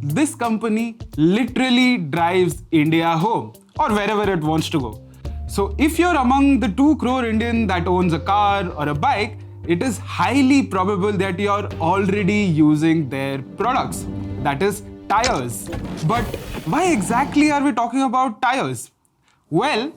this company literally drives India home or wherever it wants to go. So if you're among the 2 crore Indian that owns a car or a bike, it is highly probable that you're already using their products, that is tires. But why exactly are we talking about tires? Well,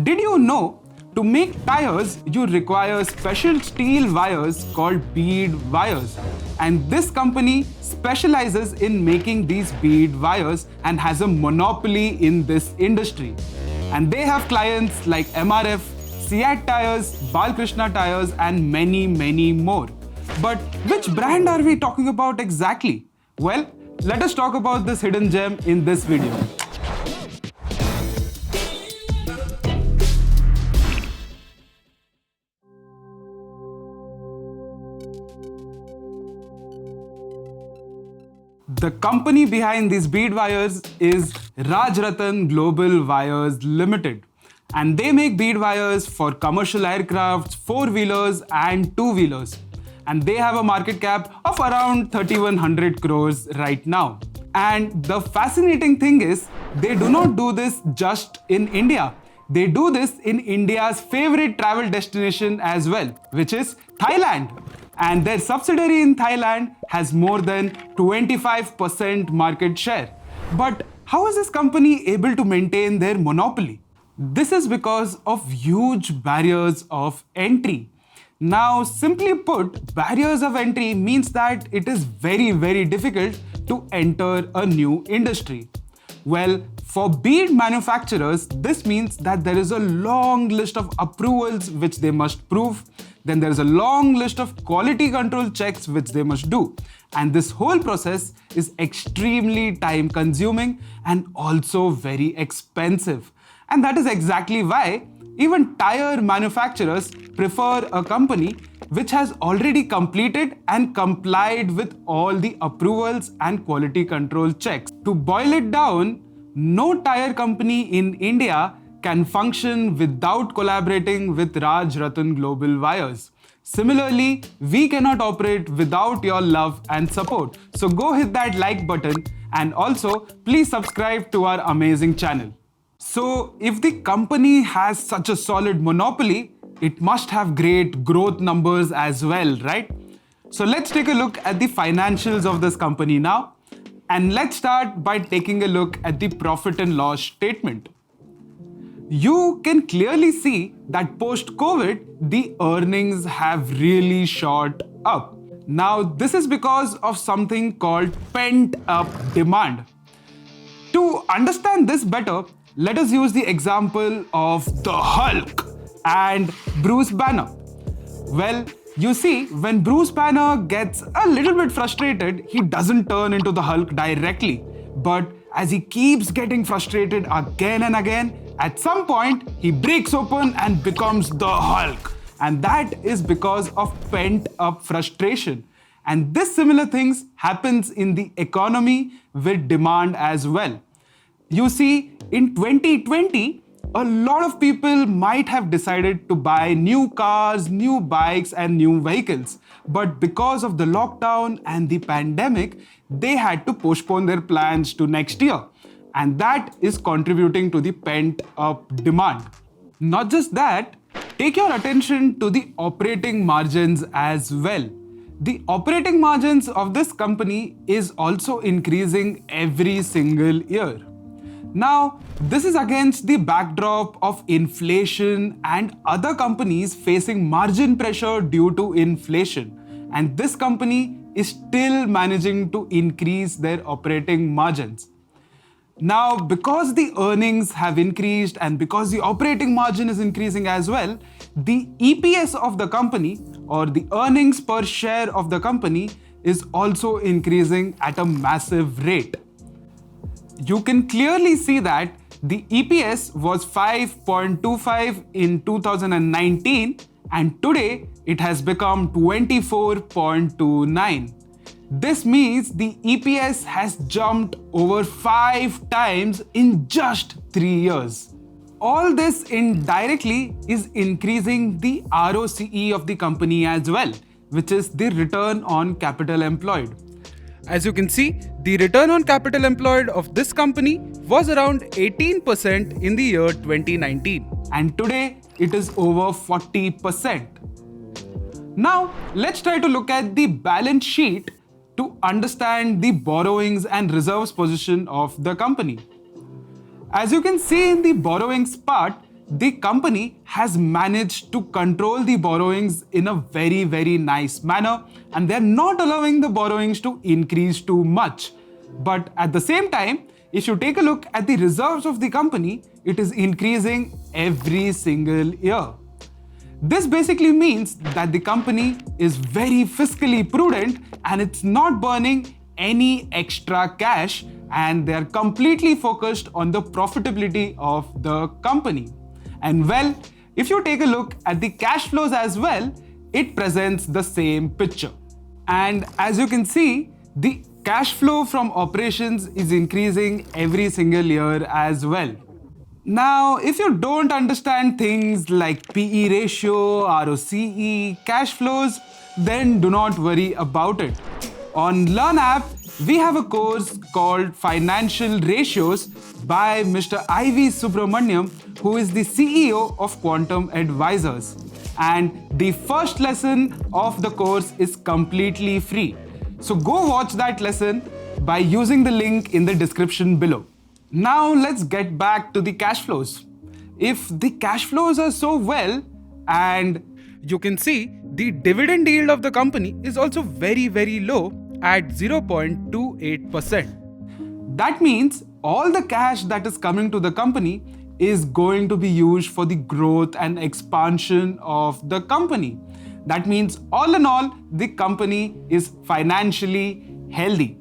did you know to make tires you require special steel wires called bead wires, and this company specializes in making these bead wires and has a monopoly in this industry. And they have clients like MRF, Seat Tires, Balkrishna Tires and many more. But which brand are we talking about exactly? Well, let us talk about this hidden gem in this video. The company behind these bead wires is Rajratan Global Wires Limited. And they make bead wires for commercial aircrafts, 4-wheelers and 2-wheelers. And they have a market cap of around 3100 crores right now. And the fascinating thing is, they do not do this just in India. They do this in India's favorite travel destination as well, which is Thailand. And their subsidiary in Thailand has more than 25% market share. But how is this company able to maintain their monopoly? This is because of huge barriers of entry. Now, simply put, barriers of entry means that it is very difficult to enter a new industry. Well, for bead manufacturers, this means that there is a long list of approvals which they must prove. Then there is a long list of quality control checks which they must do. And this whole process is extremely time consuming and also very expensive. And that is exactly why even tire manufacturers prefer a company which has already completed and complied with all the approvals and quality control checks. To boil it down, no tire company in India can function without collaborating with Rajratan Global Wires. Similarly, we cannot operate without your love and support. So go hit that like button and also please subscribe to our amazing channel. So if the company has such a solid monopoly, it must have great growth numbers as well, right? So let's take a look at the financials of this company now. And let's start by taking a look at the profit and loss statement. You can clearly see that post-COVID, the earnings have really shot up. Now, this is because of something called pent-up demand. To understand this better, let us use the example of the Hulk and Bruce Banner. Well, you see, when Bruce Banner gets a little bit frustrated, he doesn't turn into the Hulk directly. But as he keeps getting frustrated again and again, at some point, he breaks open and becomes the Hulk. And that is because of pent-up frustration. And this similar things happens in the economy with demand as well. You see, in 2020, a lot of people might have decided to buy new cars, new bikes and new vehicles. But because of the lockdown and the pandemic, they had to postpone their plans to next year. And that is contributing to the pent-up demand. Not just that, take your attention to the operating margins as well. The operating margins of this company is also increasing every single year. Now, this is against the backdrop of inflation and other companies facing margin pressure due to inflation. And this company is still managing to increase their operating margins. Now, because the earnings have increased and because the operating margin is increasing as well, the EPS of the company or the earnings per share of the company is also increasing at a massive rate. You can clearly see that the EPS was 5.25 in 2019 and today it has become 24.29. This means the EPS has jumped over 5 times in just 3 years. All this indirectly is increasing the ROCE of the company as well, which is the return on capital employed. As you can see, the return on capital employed of this company was around 18% in the year 2019. And today, it is over 40%. Now, let's try to look at the balance sheet to understand the borrowings and reserves position of the company. As you can see in the borrowings part, the company has managed to control the borrowings in a very, very nice manner, and they're not allowing the borrowings to increase too much. But at the same time, if you take a look at the reserves of the company, it is increasing every single year. This basically means that the company is very fiscally prudent and it's not burning any extra cash, and they're completely focused on the profitability of the company. And well, if you take a look at the cash flows as well, it presents the same picture. And as you can see, the cash flow from operations is increasing every single year as well. Now, if you don't understand things like PE ratio, ROCE, cash flows, then do not worry about it. On LearnApp, we have a course called Financial Ratios by Mr. I.V. Subramaniam, who is the CEO of Quantum Advisors. And the first lesson of the course is completely free. So go watch that lesson by using the link in the description below. Now let's get back to the cash flows. If the cash flows are so well, and you can see the dividend yield of the company is also very, very low at 0.28%. That means all the cash that is coming to the company is going to be used for the growth and expansion of the company. That means all in all, the company is financially healthy.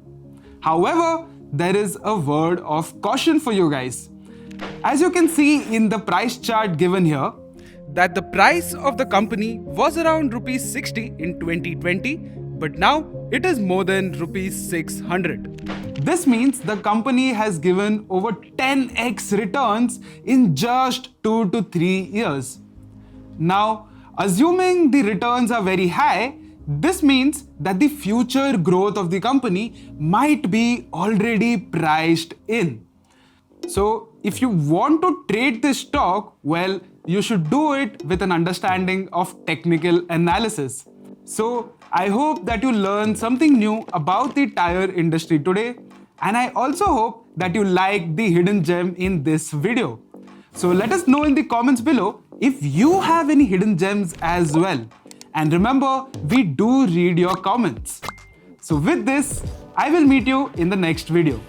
However, there is a word of caution for you guys. As you can see in the price chart given here, that the price of the company was around rupees 60 in 2020, but now it is more than rupees 600. This means the company has given over 10x returns in just 2 to 3 years. Now, assuming the returns are very high, this means that the future growth of the company might be already priced in. So, if you want to trade this stock, well, you should do it with an understanding of technical analysis. So, I hope that you learned something new about the tire industry today, and I also hope that you liked the hidden gem in this video. So, let us know in the comments below if you have any hidden gems as well. And remember, we do read your comments. So with this, I will meet you in the next video.